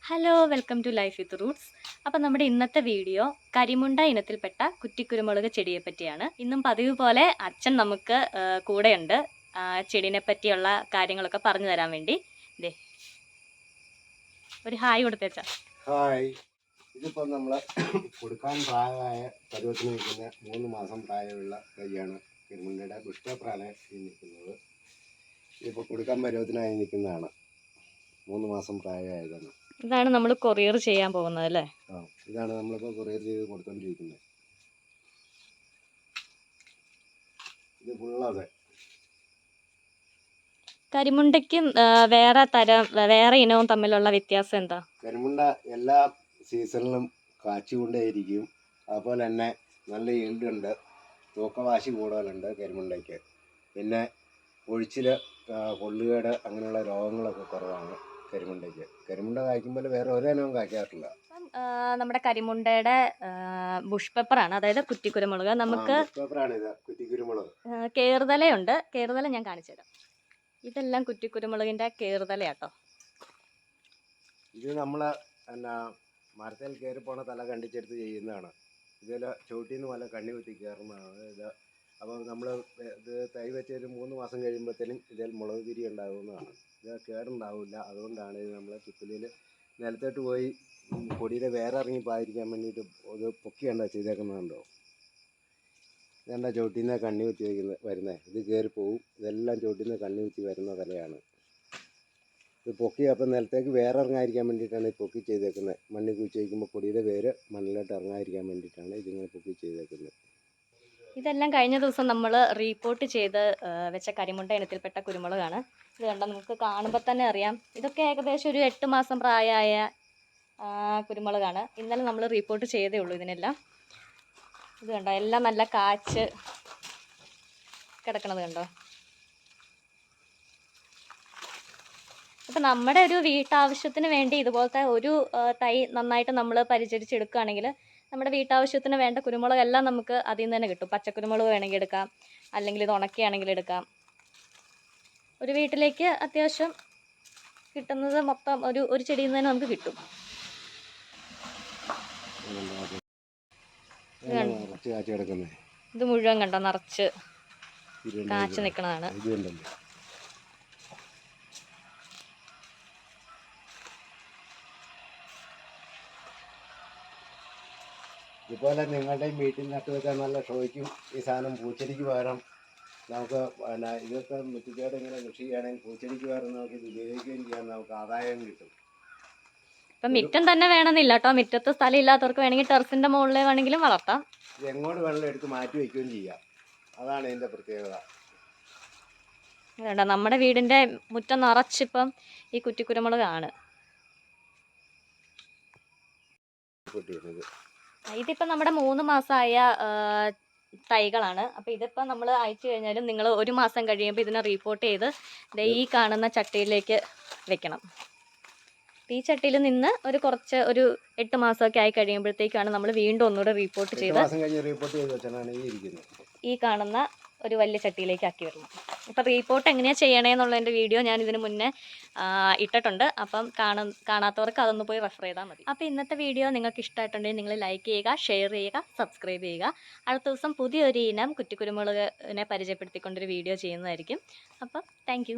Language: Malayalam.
Hello welcome to life with roots. അപ്പം നമ്മുടെ ഇന്നത്തെ വീഡിയോ കരിമുണ്ട ഇനത്തിൽപ്പെട്ട കുറ്റിക്കുരുമുളക് ചെടിയെ പറ്റിയാണ്. ഇന്നും പതിവ് പോലെ അച്ഛൻ നമുക്ക് കൂടെയുണ്ട് ചെടീനെ പറ്റിയുള്ള കാര്യങ്ങളൊക്കെ പറഞ്ഞു തരാൻ വേണ്ടി. ദേ ഒരു ഹായ് കൊടുത്തേച്ചാ. ഹായ്. ഇതിപ്പോൾ നമ്മൾ കൊടുക്കാൻ പ്രായമായ പരുവത്തിന് നിൽക്കുന്ന 3 മാസം പ്രായമുള്ള തൈയാണ് കരിമുണ്ടയുടെ പുഷ്പപ്രാണ് ഈ നിൽക്കുന്നത്. ഇതിപ്പോൾ കൊടുക്കാൻ പരുവത്തിനായി നിൽക്കുന്നതാണ്. 3 മാസം പ്രായമായതാണ്. ഇതാണ് നമ്മൾ കൊറിയർ ചെയ്യാൻ പോകുന്നത് അല്ലേ? ഇതാണ് നമ്മളിപ്പോൾ കൊറിയർ ചെയ്ത് കൊടുത്തോണ്ടിരിക്കുന്നത്. ഇത് ഫുള്ളത് കരിമുണ്ടയ്ക്കും വേറെ ഇനവും തമ്മിലുള്ള വ്യത്യാസം എന്താ? കരിമുണ്ട എല്ലാ സീസണിലും കാച്ചുകൊണ്ടേയിരിക്കും. അതുപോലെ തന്നെ നല്ല ഈൽഡുണ്ട്, തൂക്കവാശി കൂടുതലുണ്ട് കരിമുണ്ടയ്ക്ക്. പിന്നെ ഒഴിച്ചിൽ, കൊള്ളുകേട് അങ്ങനെയുള്ള രോഗങ്ങളൊക്കെ കുറവാണ് കരിമുണ്ടയ്ക്ക്. കരിമുണ്ട കായ്ക്കുമ്പോൾ വേറെ ഒരിനവും കായ്ക്കാറില്ല. നമ്മുടെ കരിമുണ്ടയുടെ ബുഷ് പെപ്പറാണ്, അതായത് കുറ്റിക്കുരുമുളക്. നമുക്ക് പെപ്പറാണിത്, കുറ്റിക്കുരുമുളക്. കേറുതലയുണ്ട്, കേറുതല ഞാൻ കാണിച്ചു തരാം. ഇതെല്ലാം കുറ്റിക്കുരുമുളകിൻ്റെ കേറുതലയാട്ടോ. ഇത് നമ്മൾ എന്നാ മരത്തിൽ കയറി പോണ തല കണ്ടിച്ചെടുത്ത് ചെയ്യുന്നതാണ്. ഇതിൽ ചുവട്ടിൽ വല്ല കണ്ണി കുത്തി കയറുന്നതാണ് ഇത്. അപ്പോൾ നമ്മൾ ഇത് തൈ വെച്ച് ഒരു 3 മാസം കഴിയുമ്പോഴത്തേനും ഇതിൽ മുളക് തിരി ഉണ്ടാകുന്നതാണ്. ഇത് കേടുണ്ടാവില്ല. അതുകൊണ്ടാണ് ഇത് നമ്മൾ ചുറ്റിലിൽ നിലത്തോട്ട് പോയി കൊടിയുടെ വേറെ ഇറങ്ങി പായിരിക്കാൻ വേണ്ടിയിട്ട് ഇത് പൊക്കിയാണ്ടാ ചെയ്തേക്കുന്നതുണ്ടോ. ഇതെന്താ ചുവട്ടിൽ നിന്ന് കണ്ണി കുത്തി വരുന്നത്. ഇത് കയറി പോവും. ഇതെല്ലാം ചുവട്ടിൽ നിന്ന് കണ്ണി കുത്തി വരുന്ന തലയാണ്. ഇത് പൊക്കി അപ്പം നിലത്തേക്ക് വേറെ ഇറങ്ങാതിരിക്കാൻ വേണ്ടിയിട്ടാണ് ഈ പൊക്കി ചെയ്തേക്കുന്നത്. മണ്ണിൽ കുഴിച്ച് വയ്ക്കുമ്പോൾ കൊടിയുടെ വേര് മണ്ണിലോട്ട് ഇറങ്ങാതിരിക്കാൻ വേണ്ടിയിട്ടാണ് ഇതിങ്ങനെ പൊക്കി ചെയ്തേക്കുന്നത്. ഇതെല്ലാം കഴിഞ്ഞ ദിവസം നമ്മൾ റീപോർട്ട് ചെയ്ത് വെച്ച കരിമുണ്ട ഇനത്തിൽപ്പെട്ട കുരുമുളകാണ്. ഇത് കണ്ടോ, നമുക്ക് കാണുമ്പോൾ തന്നെ അറിയാം. ഇതൊക്കെ ഏകദേശം ഒരു 8 മാസം പ്രായമായ കുരുമുളകാണ്. ഇന്നലെ നമ്മൾ റീപോർട്ട് ചെയ്തേ ഉള്ളൂ ഇതിനെല്ലാം. ഇത് കണ്ടോ, എല്ലാം നല്ല കാച്ച് കിടക്കണത് കണ്ടോ. അപ്പം നമ്മുടെ ഒരു വീട്ടാവശ്യത്തിന് വേണ്ടി ഇതുപോലത്തെ ഒരു തൈ നന്നായിട്ട് നമ്മൾ പരിചരിച്ചെടുക്കുകയാണെങ്കിൽ നമ്മുടെ വീട്ടാവശ്യത്തിന് വേണ്ട കുരുമുളകെല്ലാം നമുക്ക് അതിൽ നിന്ന് തന്നെ കിട്ടും. പച്ചക്കുരുമുളക് വേണമെങ്കിൽ എടുക്കാം, അല്ലെങ്കിൽ ഇത് ഉണക്കിയാണെങ്കിൽ എടുക്കാം. ഒരു വീട്ടിലേക്ക് അത്യാവശ്യം കിട്ടുന്നത് മൊത്തം ഒരു ചെടിയിൽ നിന്ന് തന്നെ നമുക്ക് കിട്ടും. ഇത് മുഴുവൻ കണ്ടോ, നിറച്ച് കാച്ചു നിൽക്കുന്നതാണ്. ഇതുപോലെ നിങ്ങളുടെയും വീട്ടിൽ നട്ടു വെച്ചാൽ നല്ല ഷോയ്ക്കും ഈ സാധനം പൂച്ചെടിക്ക് പകരം നമുക്ക് പിന്നെ ഇതൊക്കെ മുറ്റത്തോടെ ഇങ്ങനെ കൃഷി ചെയ്യുകയാണെങ്കിൽ പൂച്ചെടിക്ക് പകരം നമുക്ക് ഇത് ഉപയോഗിക്കുകയും ചെയ്യാൻ നമുക്ക് ആദായം കിട്ടും. ഇപ്പം മിറ്റം തന്നെ വേണമെന്നില്ല കേട്ടോ. മിറ്റത്ത് സ്ഥലം ഇല്ലാത്തവർക്ക് വേണമെങ്കിൽ ടെറസിൻ്റെ മുകളിൽ വേണമെങ്കിലും വളർത്താം. ഇത് എങ്ങോട്ട് വെള്ളം എടുത്ത് മാറ്റി വയ്ക്കുകയും ചെയ്യാം. അതാണ് ഇതിൻ്റെ പ്രത്യേകത. അതുകൊണ്ടാ നമ്മുടെ വീടിൻ്റെ മുറ്റം നിറച്ചിപ്പം ഈ കുറ്റിക്കുരുമുളകാണ്. ഇതിപ്പോൾ നമ്മുടെ 3 മാസമായ തൈകളാണ്. അപ്പോൾ ഇതിപ്പോൾ നമ്മൾ അയച്ചു കഴിഞ്ഞാലും നിങ്ങൾ 1 മാസം കഴിയുമ്പോൾ ഇതിനെ റീപോർട്ട് ചെയ്ത് ഈ കാണുന്ന ചട്ടിയിലേക്ക് വെക്കണം. ഈ ചട്ടിയിൽ നിന്ന് ഒരു 8 മാസമൊക്കെ ആയി കഴിയുമ്പോഴത്തേക്കാണ് നമ്മൾ വീണ്ടും ഒന്നുകൂടെ റീപോർട്ട് ചെയ്ത് ഈ കാണുന്ന ഒരു വലിയ ചട്ടിയിലേക്ക് ആക്കി വരണം. അപ്പോൾ റീപോർട്ട് എങ്ങനെയാണ് ചെയ്യണേന്നുള്ളതിൻ്റെ വീഡിയോ ഞാൻ ഇതിന് മുന്നേ ഇട്ടിട്ടുണ്ട്. അപ്പം കാണാത്തവർക്ക് അതൊന്ന് പോയി റെഫർ ചെയ്താൽ മതി. അപ്പോൾ ഇന്നത്തെ വീഡിയോ നിങ്ങൾക്ക് ഇഷ്ടമായിട്ടുണ്ടെങ്കിൽ നിങ്ങൾ ലൈക്ക് ചെയ്യുക, ഷെയർ ചെയ്യുക, സബ്സ്ക്രൈബ് ചെയ്യുക. അടുത്ത ദിവസം പുതിയൊരു ഇനം കുറ്റിക്കുരുമുളകിനെ പരിചയപ്പെടുത്തിക്കൊണ്ടൊരു വീഡിയോ ചെയ്യുന്നതായിരിക്കും. അപ്പം താങ്ക്